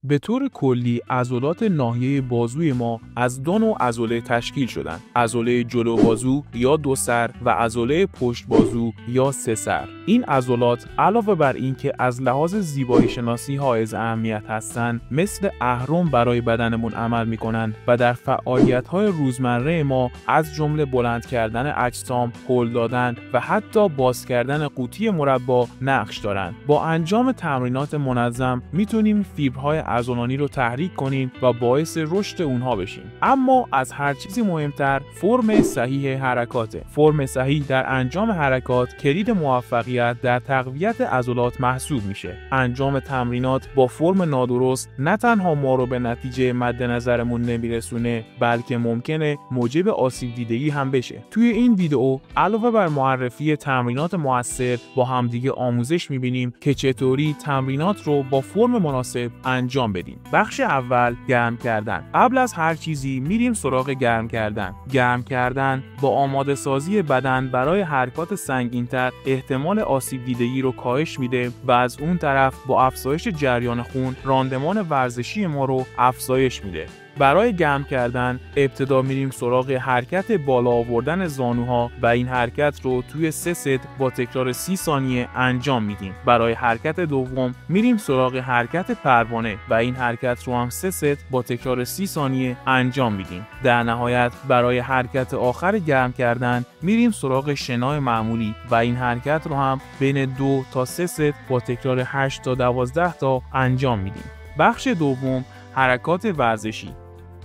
به طور کلی عضلات ناحیه بازوی ما از دو نوع عضله تشکیل شدن: عضله جلو بازو یا دو سر و عضله پشت بازو یا سه سر. این عضلات علاوه بر این که از لحاظ زیبایی شناسی حائز اهمیت هستند، مثل اهرم برای بدنمون عمل میکنن و در فعالیت‌های روزمره ما از جمله بلند کردن اجسام، هل دادن و حتی باز کردن قوطی مربا نقش دارن. با انجام تمرینات منظم میتونیم فیبرهای عضلانی رو تحریک کنیم و باعث رشد اونها بشیم. اما از هر چیزی مهمتر فرم صحیح حرکاته. فرم صحیح در انجام حرکات کلید موفقیت در تقویت عضلات محسوب میشه. انجام تمرینات با فرم نادرست نه تنها ما رو به نتیجه مد نظرمون نمیرسونه، بلکه ممکنه موجب آسیب دیدگی هم بشه. توی این ویدیو علاوه بر معرفی تمرینات موثر با همدیگه آموزش میبینیم که چطوری تمرینات رو با فرم مناسب انجام بدیم. بخش اول، گرم کردن. قبل از هر چیزی میریم سراغ گرم کردن. گرم کردن با آماده سازی بدن برای حرکات سنگین‌تر احتمال آسیب دیدگی رو کاهش میده و از اون طرف با افزایش جریان خون راندمان ورزشی ما رو افزایش میده. برای گرم کردن ابتدا میریم سراغ حرکت بالا آوردن زانوها و این حرکت رو توی 3 ست با تکرار 30 ثانیه انجام میدیم. برای حرکت دوم میریم سراغ حرکت پروانه و این حرکت رو هم 3 ست با تکرار 30 ثانیه انجام میدیم. در نهایت برای حرکت آخر گرم کردن میریم سراغ شنای معمولی و این حرکت رو هم بین 2 تا 3 ست با تکرار 8 تا 12 تا انجام میدیم. بخش دوم، حرکات ورزشی.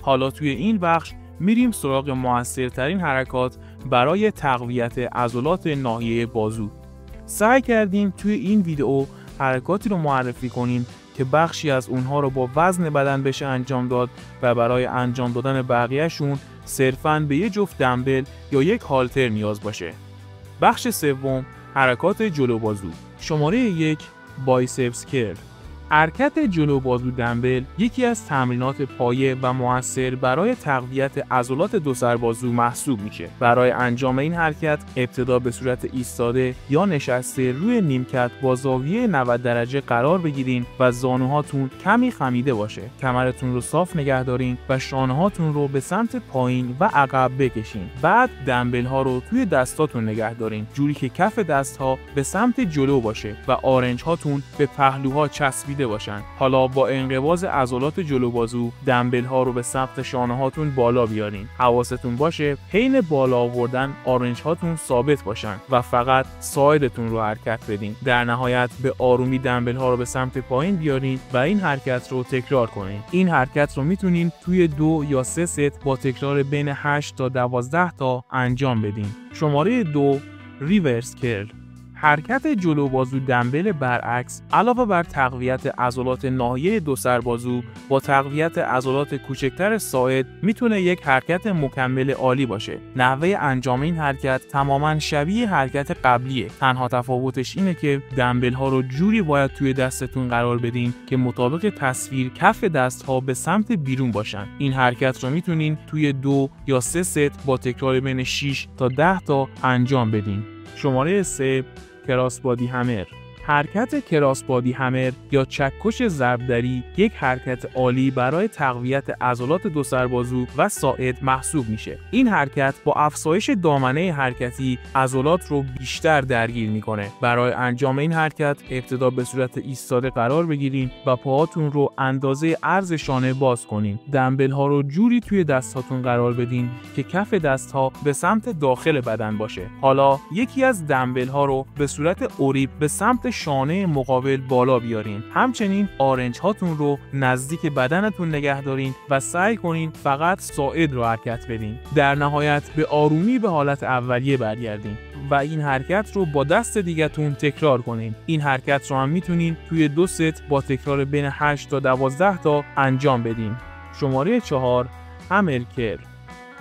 حالا توی این بخش میریم سراغ موثرترین حرکات برای تقویت عضلات ناحیه بازو. سعی کردیم توی این ویدیو حرکاتی رو معرفی کنیم که بخشی از اونها رو با وزن بدن بشه انجام داد و برای انجام دادن بقیه‌شون صرفاً به یه جفت دمبل یا یک هالتر نیاز باشه. بخش سوم، حرکات جلو بازو. شماره 1، بایسپس کرل. حرکت جلو بازو دمبل یکی از تمرینات پایه و موثر برای تقویت عضلات دو سر بازو محسوب میشه. برای انجام این حرکت ابتدا به صورت ایستاده یا نشسته روی نیمکت با زاویه 90 درجه قرار بگیرین و زانوهاتون کمی خمیده باشه. کمرتون رو صاف نگه دارین و شانه‌هاتون رو به سمت پایین و عقب بکشین. بعد دمبل ها رو توی دستاتون نگه دارین جوری که کف دست‌ها به سمت جلو باشه و آرنج هاتون به پهلوها چسبیده باشن. حالا با انقباض عضلات جلو بازو دمبل ها رو به سمت شانه هاتون بالا بیارین. حواستون باشه حین بالا آوردن آرنج هاتون ثابت باشن و فقط ساعدتون رو حرکت بدین. در نهایت به آرومی دمبل ها رو به سمت پایین بیارین و این حرکت رو تکرار کنین. این حرکت رو میتونین توی 2 یا 3 ست با تکرار بین 8 تا 12 تا انجام بدین. شماره 2، ریورس کرل. حرکت جلو بازو دمبل برعکس علاوه بر تقویت عضلات ناحیه دو سر بازو با تقویت عضلات کوچکتر ساعد میتونه یک حرکت مکمل عالی باشه. نحوه انجام این حرکت تماما شبیه حرکت قبلیه. تنها تفاوتش اینه که دمبل ها رو جوری باید توی دستتون قرار بدین که مطابق تصویر کف دست ها به سمت بیرون باشن. این حرکت رو میتونین توی 2 یا 3 ست با تکرار بین 6 تا 10 تا انجام بدین. شماره 3، کراس بادی همر. حرکت کراس بادی همر یا چکش ضربدری یک حرکت عالی برای تقویت عضلات دو سر بازو و ساعد محسوب میشه. این حرکت با افزایش دامنه حرکتی عضلات رو بیشتر درگیر میکنه. برای انجام این حرکت ابتدا به صورت ایستاده قرار بگیرین و پاهاتون رو اندازه عرض شانه باز کنین. دمبل ها رو جوری توی دستاتون قرار بدین که کف دست ها به سمت داخل بدن باشه. حالا یکی از دمبل ها رو به صورت اوریب به سمت شانه مقابل بالا بیارین. همچنین آرنج هاتون رو نزدیک بدنتون نگه دارین و سعی کنین فقط ساعد رو حرکت بدین. در نهایت به آرومی به حالت اولیه برگردین و این حرکت رو با دست دیگه‌تون تکرار کنین. این حرکت رو هم میتونین توی 2 ست با تکرار بین 8 تا 12 تا انجام بدین. شماره 4، همر کرل.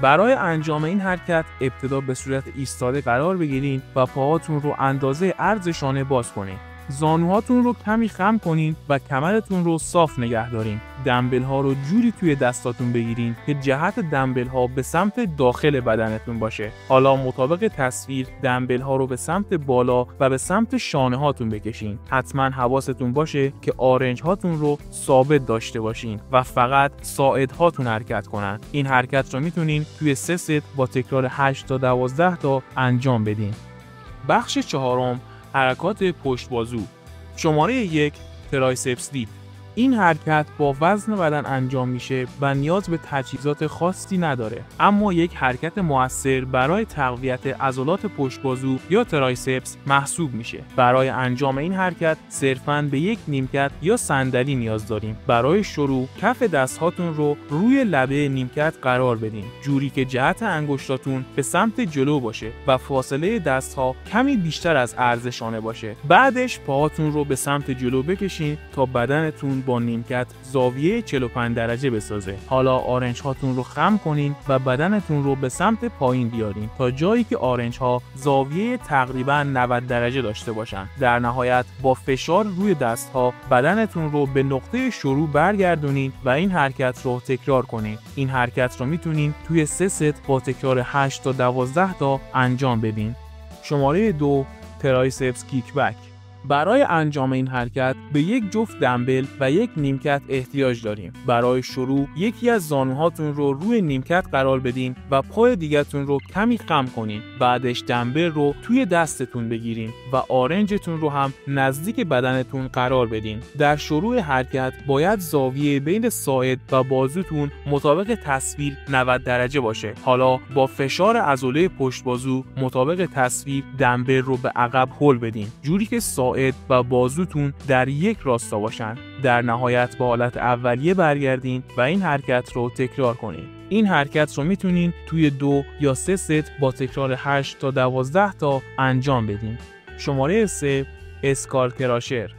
برای انجام این حرکت ابتدا به صورت ایستاده قرار بگیرین و پاهاتون رو اندازه عرض شانه باز کنین. زانوهاتون رو کمی خم کنین و کمرتون رو صاف نگه دارین. دمبل ها رو جوری توی دستاتون بگیرین که جهت دمبل ها به سمت داخل بدنتون باشه. حالا مطابق تصویر دمبل ها رو به سمت بالا و به سمت شانه هاتون بکشین. حتما حواستون باشه که آرنج هاتون رو ثابت داشته باشین و فقط ساعد هاتون حرکت کنن. این حرکت رو میتونین توی 3 ست با تکرار 8 تا 12 تا انجام بدین. بخش چهارم، حرکات پشت بازو. شماره 1، ترایسپس دیپ. این حرکت با وزن بدن انجام میشه و نیاز به تجهیزات خاصی نداره، اما یک حرکت مؤثر برای تقویت عضلات پشت بازو یا ترایسپس محسوب میشه. برای انجام این حرکت صرفاً به یک نیمکت یا صندلی نیاز داریم. برای شروع کف دستهاتون رو روی لبه نیمکت قرار بدین، جوری که جهت انگشتاتون به سمت جلو باشه و فاصله دستها کمی بیشتر از عرض شانه باشه. بعدش پاهاتون رو به سمت جلو بکشین تا بدنتون با نیمکت زاویه 45 درجه بسازه. حالا آرنج هاتون رو خم کنین و بدنتون رو به سمت پایین بیارین تا جایی که آرنج ها زاویه تقریبا 90 درجه داشته باشن. در نهایت با فشار روی دست ها بدنتون رو به نقطه شروع برگردونین و این حرکت رو تکرار کنین. این حرکت رو میتونین توی 3 ست با تکرار 8 تا 12 تا انجام بدین. شماره 2، ترایسپس کیک بک. برای انجام این حرکت به یک جفت دمبل و یک نیمکت احتیاج داریم. برای شروع یکی از زانوهاتون رو روی نیمکت قرار بدین و پای دیگه‌تون رو کمی خم کنین. بعدش دمبل رو توی دستتون بگیرین و آرنجتون رو هم نزدیک بدنتون قرار بدین. در شروع حرکت باید زاویه بین ساعد و بازوتون مطابق تصویر 90 درجه باشه. حالا با فشار عضله پشت بازو مطابق تصویر دمبل رو به عقب هل بدین، جوری که ساعد و بازوتون در یک راستا باشن. در نهایت به حالت اولیه برگردین و این حرکت رو تکرار کنین. این حرکت رو میتونین توی 2 یا 3 ست با تکرار 8 تا 12 تا انجام بدین. شماره 3، اسکال کراشر.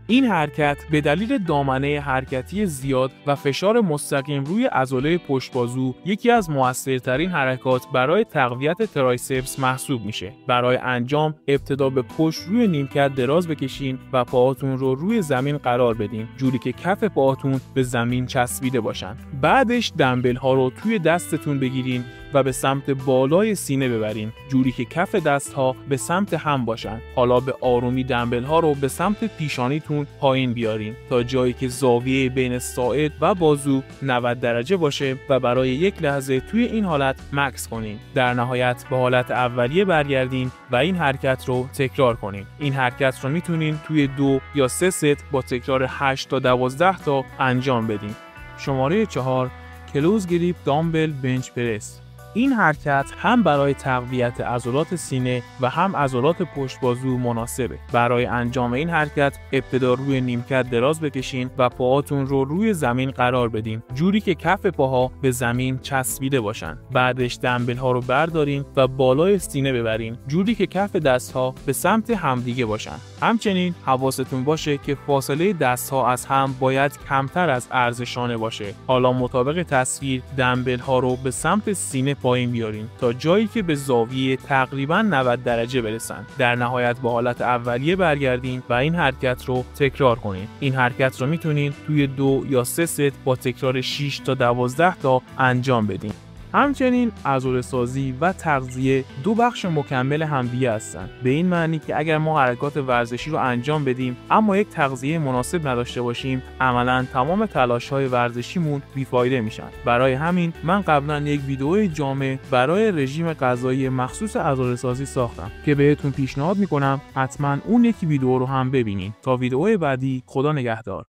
این حرکت به دلیل دامنه حرکتی زیاد و فشار مستقیم روی عضله پشت بازو یکی از موثرترین حرکات برای تقویت ترایسپس محسوب میشه. برای انجام ابتدا به پشت روی نیمکت دراز بکشین و پاهاتون رو روی زمین قرار بدین، جوری که کف پاهاتون به زمین چسبیده باشن. بعدش دمبل ها رو توی دستتون بگیرین و به سمت بالای سینه ببرین، جوری که کف دست ها به سمت هم باشن. حالا به آرومی دمبل ها رو به سمت پیشانیتون پایین بیارین تا جایی که زاویه بین ساعد و بازو 90 درجه باشه و برای یک لحظه توی این حالت مکث کنین. در نهایت به حالت اولیه برگردین و این حرکت رو تکرار کنین. این حرکت رو میتونین توی 2 یا 3 ست با تکرار 8 تا 12 تا انجام بدین. شماره 4، کلوز گریپ دامبل بنچ پرس. این حرکت هم برای تقویت عضلات سینه و هم عضلات پشت بازو مناسبه. برای انجام این حرکت ابتدا روی نیمکت دراز بکشین و پاهاتون رو روی زمین قرار بدین، جوری که کف پاها به زمین چسبیده باشن. بعدش دمبل ها رو بردارین و بالای سینه ببرین، جوری که کف دست ها به سمت همدیگه باشن. همچنین حواستون باشه که فاصله دست ها از هم باید کمتر از عرض شانه باشه. حالا مطابق تصویر دمبل ها رو به سمت سینه پایین بیارین تا جایی که به زاویه تقریبا 90 درجه برسن. در نهایت به حالت اولیه برگردین و این حرکت رو تکرار کنین. این حرکت رو میتونین توی 2 یا 3 ست با تکرار 6 تا 12 تا انجام بدین. همچنین عضله سازی و تغذیه 2 بخش مکمل همدیگه هستن، به این معنی که اگر ما حرکات ورزشی رو انجام بدیم اما یک تغذیه مناسب نداشته باشیم، عملاً تمام تلاش‌های ورزشیمون بیفایده میشن. برای همین من قبلا یک ویدئوی جامع برای رژیم غذایی مخصوص عضله سازی ساختم که بهتون پیشنهاد میکنم حتما اون یکی ویدئو رو هم ببینین. تا ویدئوی بعدی، خدا نگهدار.